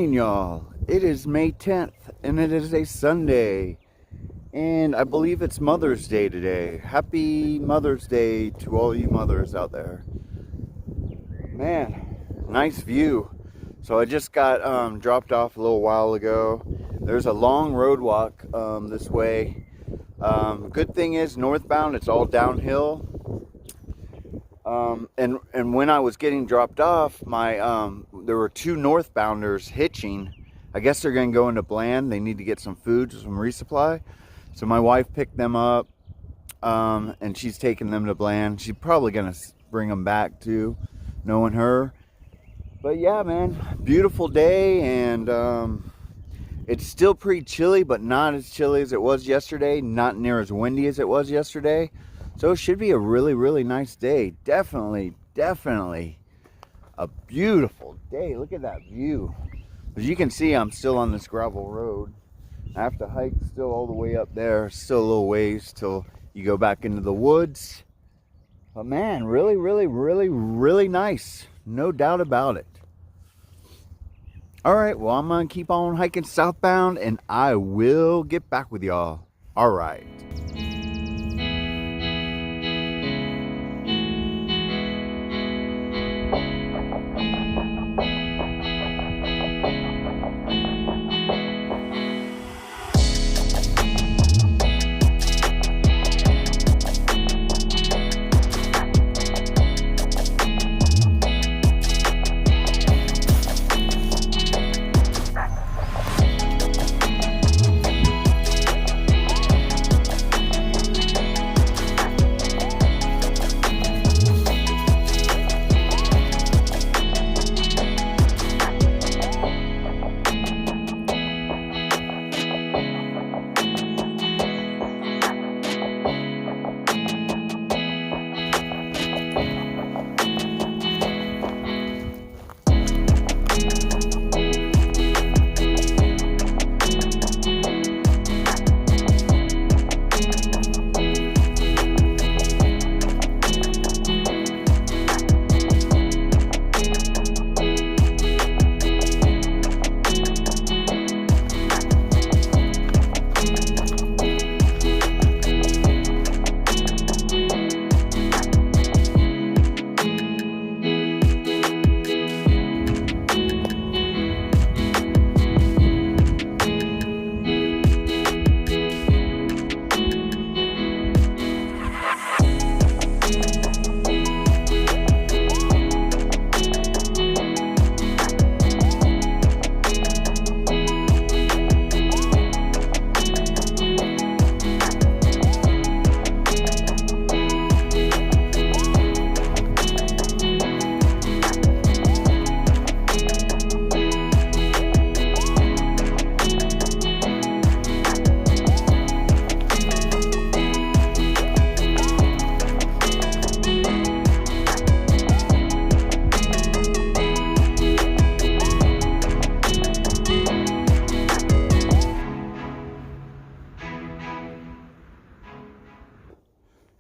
morning, y'all. It is May 10th, and it is a Sunday. And I believe it's Mother's Day today. Happy Mother's Day to all you mothers out there. Man, nice view. So I just got dropped off a little while ago. There's a long road walk this way. Good thing is, northbound, it's all downhill. And when I was getting dropped off, there were two northbounders hitching. I guess they're going to go into Bland. They need to get some food, some resupply. So my wife picked them up, and she's taking them to Bland. She's probably going to bring them back too, knowing her. But yeah, man, beautiful day, and it's still pretty chilly, but not as chilly as it was yesterday. Not near as windy as it was yesterday. So it should be a really, really nice day. Definitely a beautiful day. Look at that view. As you can see, I'm still on this gravel road. I have to hike still all the way up there. Still a little ways till you go back into the woods. But man, really nice. No doubt about it. All right, well, I'm going to keep on hiking southbound, and I will get back with y'all. All right.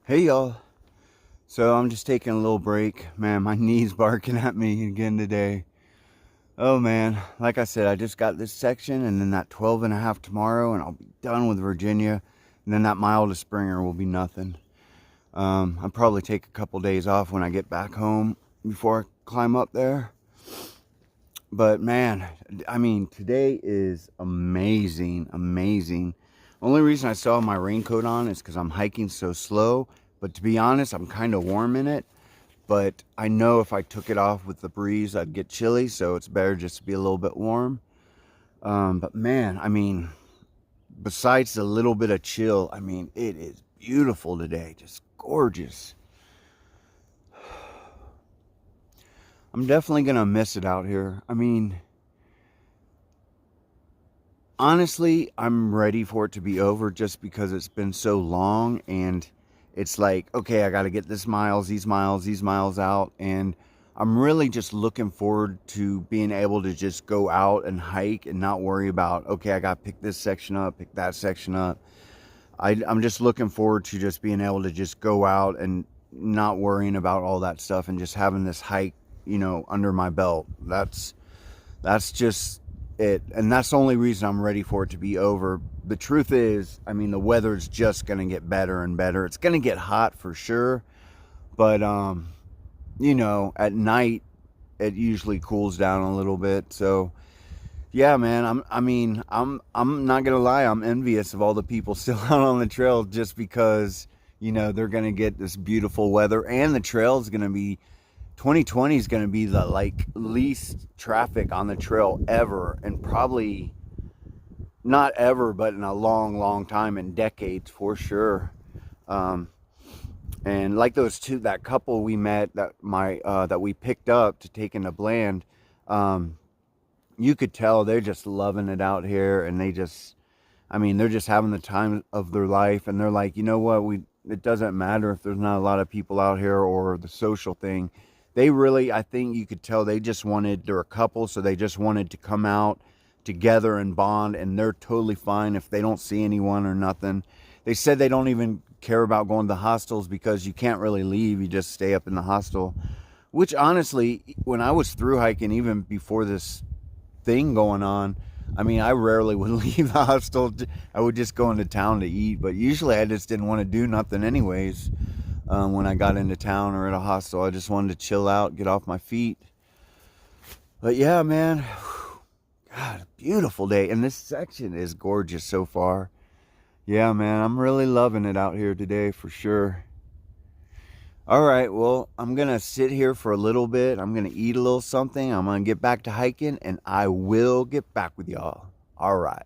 Hey y'all, so I'm just taking a little break. Man, my knee's barking at me again today. Oh man, like I said, I just got this section and then that 12.5 tomorrow, and I'll be done with Virginia, and then that mile to Springer will be nothing. I'll probably take a couple days off when I get back home before I climb up there. But man, I mean, today is amazing. Only reason I still have my raincoat on is because I'm hiking so slow. But to be honest, I'm kind of warm in it. But I know if I took it off with the breeze, I'd get chilly. So it's better just to be a little bit warm. But man, I mean, besides the little bit of chill, I mean, it is beautiful today. Just gorgeous. I'm definitely going to miss it out here. I mean, honestly, I'm ready for it to be over just because it's been so long, and it's like, okay, I got to get these miles out, and I'm really just looking forward to being able to just go out and hike and not worry about, okay, I got to pick this section up, pick that section up. I'm just looking forward to just being able to just go out and not worrying about all that stuff and just having this hike, you know, under my belt. That's just and that's the only reason I'm ready for it to be over. The truth is, I mean, the weather's just going to get better and better. It's going to get hot for sure, but you know, at night it usually cools down a little bit. So yeah, man, I'm not gonna lie, I'm envious of all the people still out on the trail, just because, you know, they're gonna get this beautiful weather, and the trail is gonna be 2020 is gonna be the like least traffic on the trail ever, and probably not ever, but in a long time, in decades for sure. And like that couple we met that we picked up to take into Bland, you could tell they're just loving it out here, and they're just having the time of their life, and they're like, you know what, it doesn't matter if there's not a lot of people out here or the social thing. They really, I think you could tell they're a couple, so they just wanted to come out together and bond, and they're totally fine if they don't see anyone or nothing. They said they don't even care about going to the hostels because you can't really leave, you just stay up in the hostel, which honestly, when I was through hiking, even before this thing going on, I mean, I rarely would leave the hostel. I would just go into town to eat, but usually I just didn't want to do nothing anyways. When I got into town or at a hostel, I just wanted to chill out, get off my feet. But yeah, man, God, beautiful day, and this section is gorgeous so far. Yeah, man, I'm really loving it out here today for sure. All right, well, I'm going to sit here for a little bit. I'm going to eat a little something. I'm going to get back to hiking, and I will get back with y'all. All right.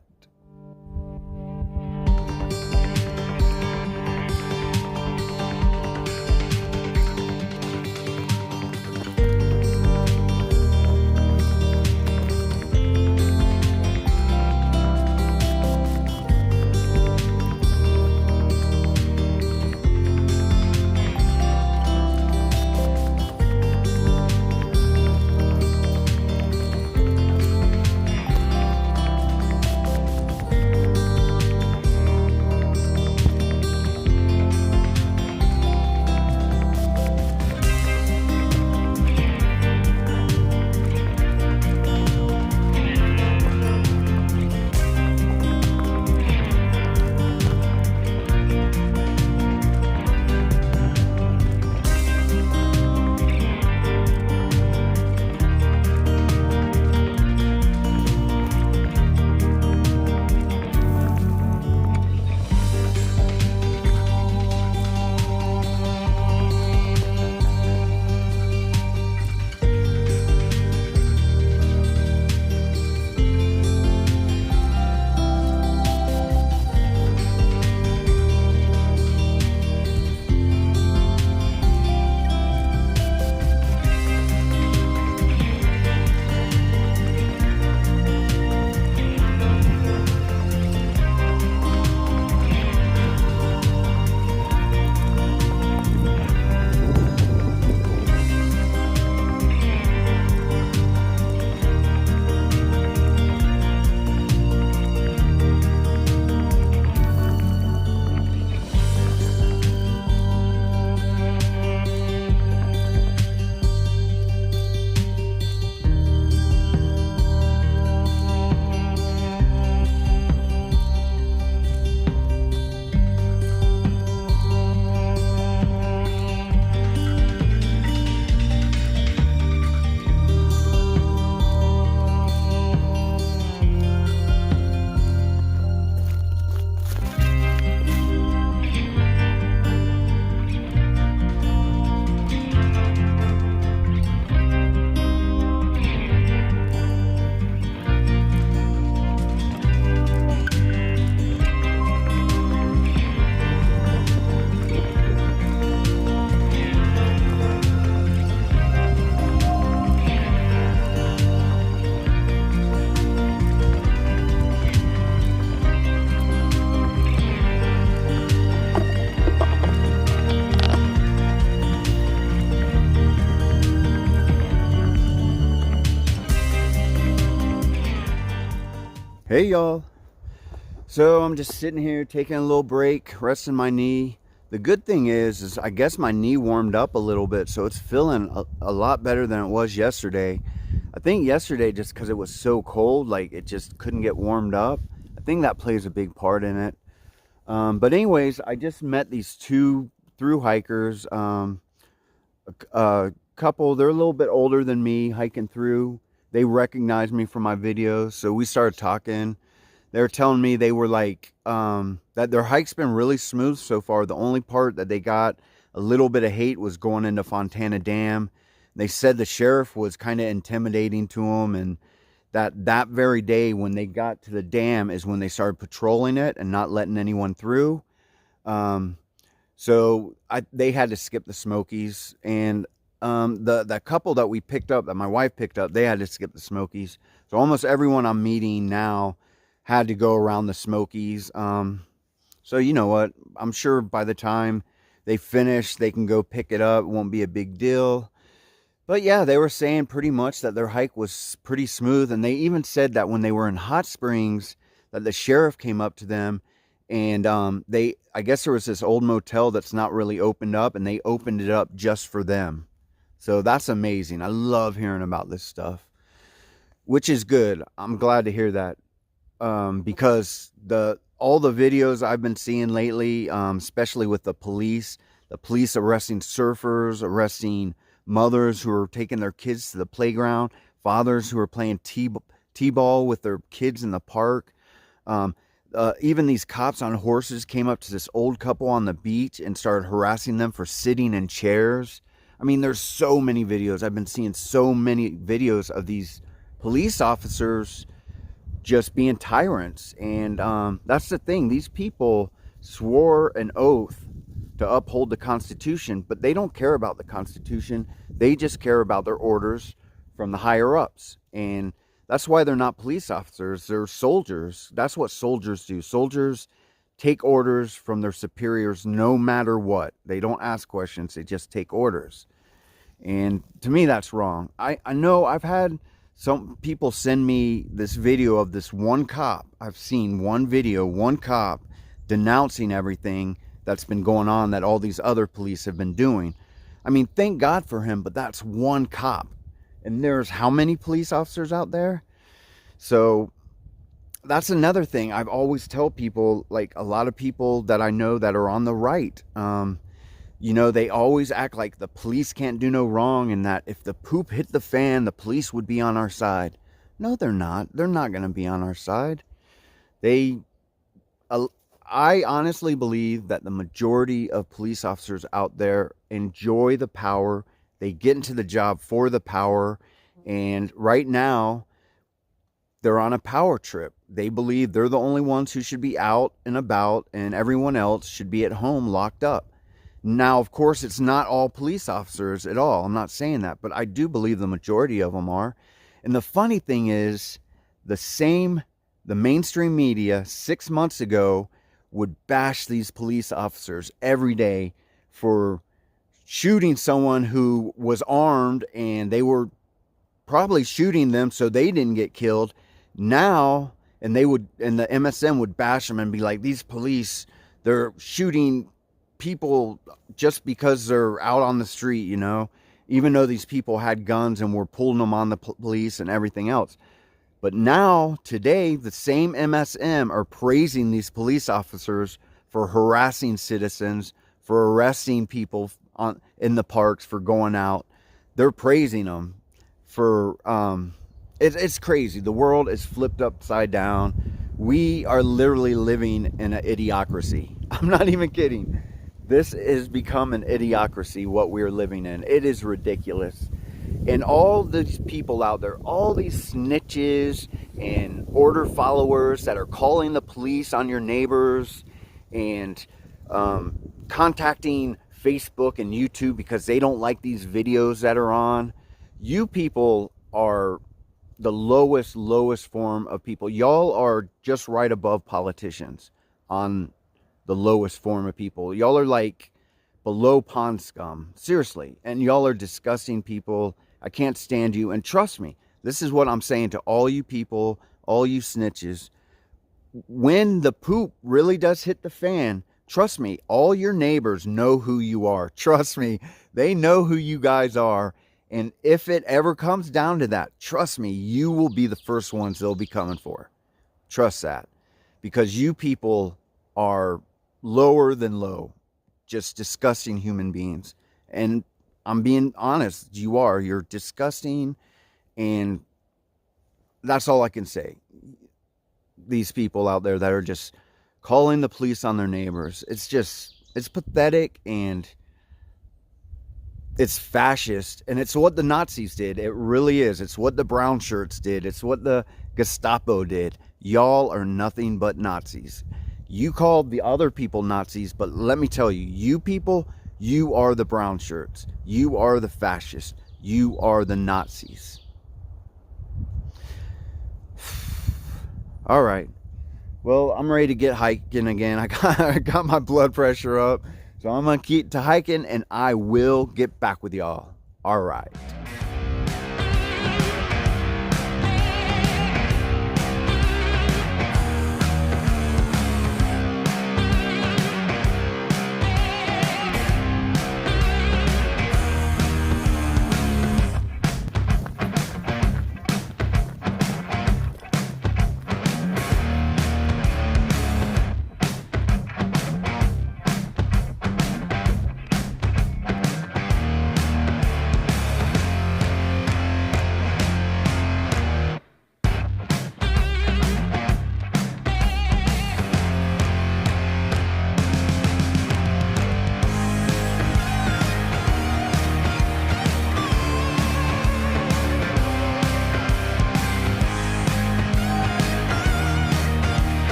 Hey y'all, so I'm just sitting here taking a little break, resting my knee. The good thing is I guess my knee warmed up a little bit, so it's feeling a lot better than it was yesterday. I think yesterday, just because it was so cold, like it just couldn't get warmed up. I think that plays a big part in it. But anyways, I just met these two through hikers. A couple, they're a little bit older than me, hiking through. They recognized me from my videos, so we started talking. They were telling me they were like, that their hike's been really smooth so far. The only part that they got a little bit of hate was going into Fontana Dam. They said the sheriff was kind of intimidating to them, and that very day when they got to the dam is when they started patrolling it and not letting anyone through. So they had to skip the Smokies, and the couple that we picked up, that my wife picked up, they had to skip the Smokies. So almost everyone I'm meeting now had to go around the Smokies. So you know what? I'm sure by the time they finish, they can go pick it up. It won't be a big deal. But yeah, they were saying pretty much that their hike was pretty smooth. And they even said that when they were in Hot Springs, that the sheriff came up to them, and I guess there was this old motel that's not really opened up, and they opened it up just for them. So that's amazing. I love hearing about this stuff, which is good. I'm glad to hear that. Because all the videos I've been seeing lately, especially with the police arresting surfers, arresting mothers who are taking their kids to the playground, fathers who are playing t-ball with their kids in the park. Even these cops on horses came up to this old couple on the beach and started harassing them for sitting in chairs. I mean, there's so many videos. I've been seeing so many videos of these police officers just being tyrants. And that's the thing. These people swore an oath to uphold the Constitution, but they don't care about the Constitution. They just care about their orders from the higher ups. And that's why they're not police officers. They're soldiers. That's what soldiers do. Soldiers take orders from their superiors no matter what. They don't ask questions. They just take orders. And to me, that's wrong. I know I've had some people send me this video of this one cop. I've seen one video, one cop denouncing everything that's been going on that all these other police have been doing. I mean, thank God for him, but that's one cop. And there's how many police officers out there? So that's another thing. I've always tell people, like a lot of people that I know that are on the right, you know, they always act like the police can't do no wrong, and that if the poop hit the fan, the police would be on our side. No, they're not. They're not going to be on our side. I honestly believe that the majority of police officers out there enjoy the power. They get into the job for the power. And right now, they're on a power trip. They believe they're the only ones who should be out and about, and everyone else should be at home locked up. Now, of course, it's not all police officers at all. I'm not saying that, but I do believe the majority of them are. And the funny thing is, the mainstream media 6 months ago would bash these police officers every day for shooting someone who was armed, and they were probably shooting them so they didn't get killed. Now, and the MSM would bash them and be like, these police, they're shooting people just because they're out on the street, you know, even though these people had guns and were pulling them on the police and everything else. But now, today, the same MSM are praising these police officers for harassing citizens, for arresting people in the parks, for going out. They're praising them for, it's crazy. The world is flipped upside down. We are literally living in an idiocracy. I'm not even kidding. This has become an idiocracy, what we're living in. It is ridiculous. And all these people out there, all these snitches and order followers that are calling the police on your neighbors and contacting Facebook and YouTube because they don't like these videos that are on. You people are the lowest form of people. Y'all are just right above politicians on the lowest form of people. Y'all are like below pond scum. Seriously. And y'all are disgusting people. I can't stand you. And trust me, this is what I'm saying to all you people, all you snitches. When the poop really does hit the fan, Trust me, all your neighbors know who you are. Trust me, they know who you guys are. And if it ever comes down to that, trust me, you will be the first ones they'll be coming for. Trust that. Because you people are lower than low. Just disgusting human beings. And I'm being honest, you are. You're disgusting. And that's all I can say. These people out there that are just calling the police on their neighbors. It's pathetic, and it's fascist, and it's what the Nazis did. It really is. It's what the brown shirts did. It's what the Gestapo did. Y'all are nothing but Nazis. You called the other people Nazis, but let me tell you, you people, you are the brown shirts. You are the fascists. You are the Nazis. All right. Well, I'm ready to get hiking again. I got my blood pressure up. So I'm going to keep to hiking, and I will get back with y'all. All right.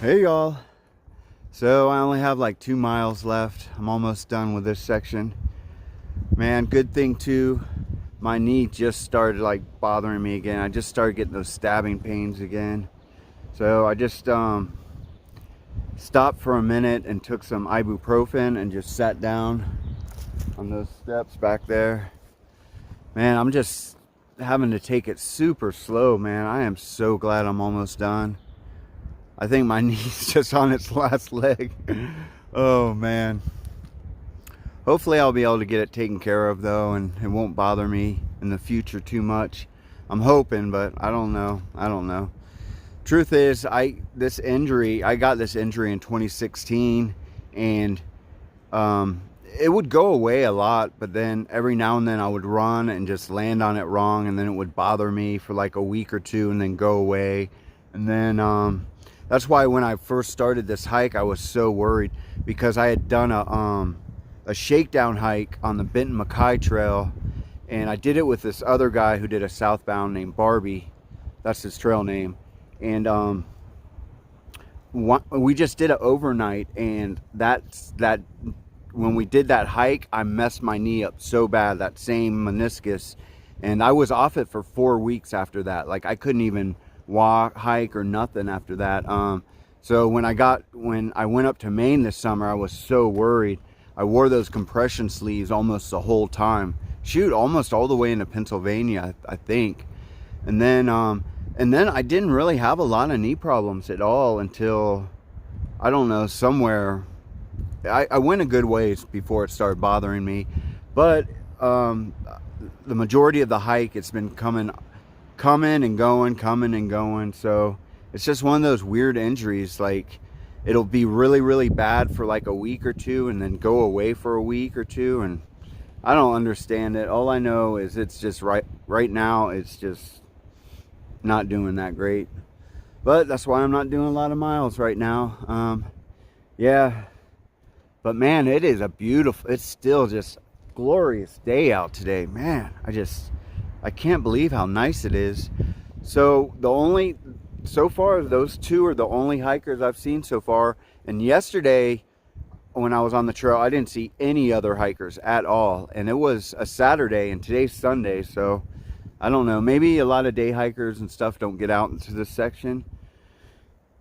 Hey y'all, so I only have like 2 miles left. I'm almost done with this section. Man, good thing too, my knee just started like bothering me again. I just started getting those stabbing pains again. So I just stopped for a minute and took some ibuprofen and just sat down on those steps back there. Man, I'm just having to take it super slow, man. I am so glad I'm almost done. I think my knee's just on its last leg. Oh man. Hopefully I'll be able to get it taken care of though, and it won't bother me in the future too much. I'm hoping, but I don't know. Truth is, I got this injury in 2016, and it would go away a lot, but then every now and then I would run and just land on it wrong, and then it would bother me for like a week or two and then go away. And then that's why when I first started this hike, I was so worried, because I had done a shakedown hike on the Benton Mackay Trail, and I did it with this other guy who did a southbound named Barbie. That's his trail name. And we just did it overnight, and when we did that hike, I messed my knee up so bad, that same meniscus, and I was off it for 4 weeks after that. Like, I couldn't even walk, hike, or nothing after that. So when I went up to Maine this summer, I was so worried. I wore those compression sleeves almost the whole time. Shoot, almost all the way into Pennsylvania, I think. And then I didn't really have a lot of knee problems at all until, I don't know, somewhere. I went a good ways before it started bothering me. But the majority of the hike, it's been coming and going. So it's just one of those weird injuries. Like, it'll be really, really bad for like a week or two and then go away for a week or two. And I don't understand it. All I know is it's just right now, it's just not doing that great. But that's why I'm not doing a lot of miles right now. Yeah. But man, it is it's still just glorious day out today. Man, I can't believe how nice it is. So so far, those two are the only hikers I've seen so far. And yesterday, when I was on the trail, I didn't see any other hikers at all. And it was a Saturday, and today's Sunday. So I don't know. Maybe a lot of day hikers and stuff don't get out into this section.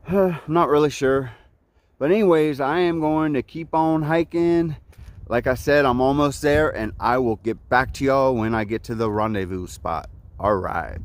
I'm not really sure. But anyways, I am going to keep on hiking. Like I said, I'm almost there, and I will get back to y'all when I get to the rendezvous spot. All right.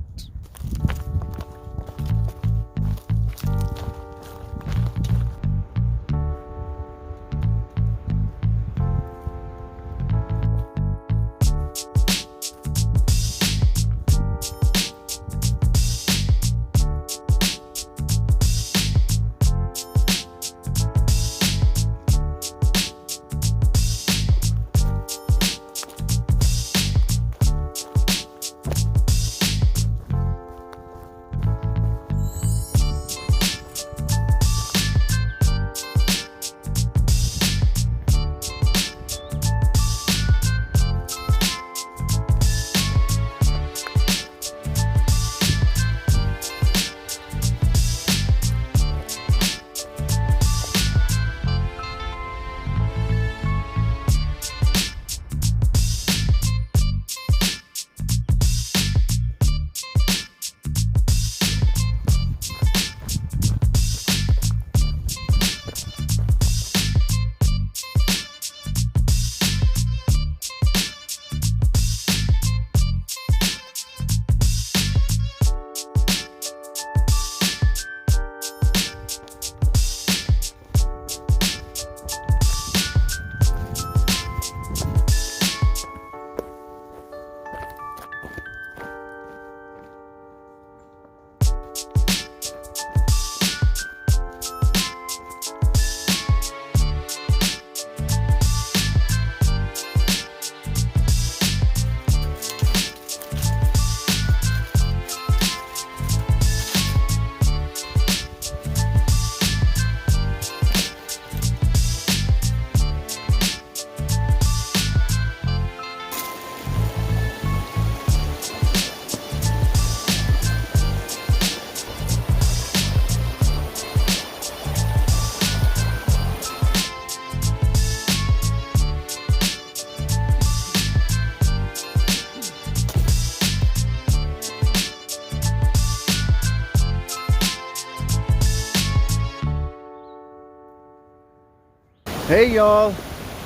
Hey y'all,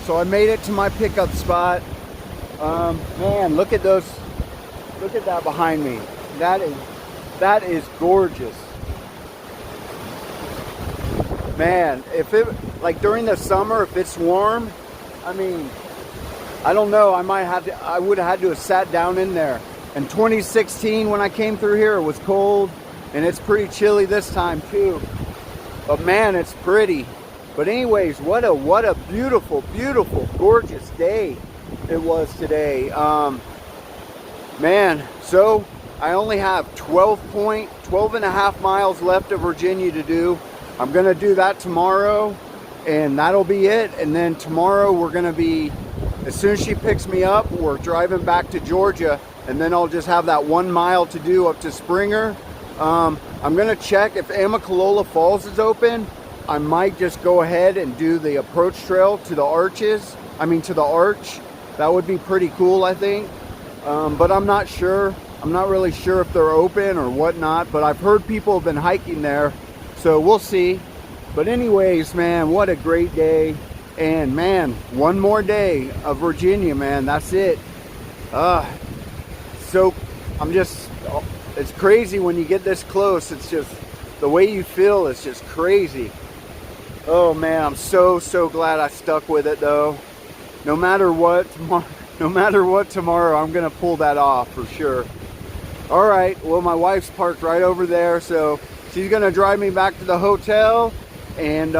so I made it to my pickup spot. Man, look at that behind me. That is gorgeous. Man, if it, like during the summer, if it's warm, I mean, I don't know, I would have had to have sat down in there. In 2016, when I came through here, it was cold, and it's pretty chilly this time too. But man, it's pretty. But anyways, what a beautiful, beautiful, gorgeous day it was today. Man, so I only have 12 and a half miles left of Virginia to do. I'm gonna do that tomorrow, and that'll be it. And then tomorrow we're gonna be, as soon as she picks me up, we're driving back to Georgia, and then I'll just have that 1 mile to do up to Springer. I'm gonna check if Amicalola Falls is open. I might just go ahead and do the approach trail to the arches. To the arch. That would be pretty cool, I think. But I'm not sure. I'm not really sure if they're open or whatnot, but I've heard people have been hiking there, so we'll see. But anyways, man, what a great day. And man, one more day of Virginia, man. That's it. So it's crazy when you get this close. It's just the way you feel is just crazy. Oh man, I'm so glad I stuck with it though. No matter what tomorrow, I'm gonna pull that off for sure. All right, well, my wife's parked right over there, so she's gonna drive me back to the hotel. And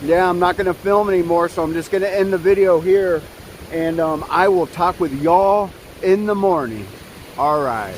yeah, I'm not gonna film anymore, so I'm just gonna end the video here. And I will talk with y'all in the morning. All right.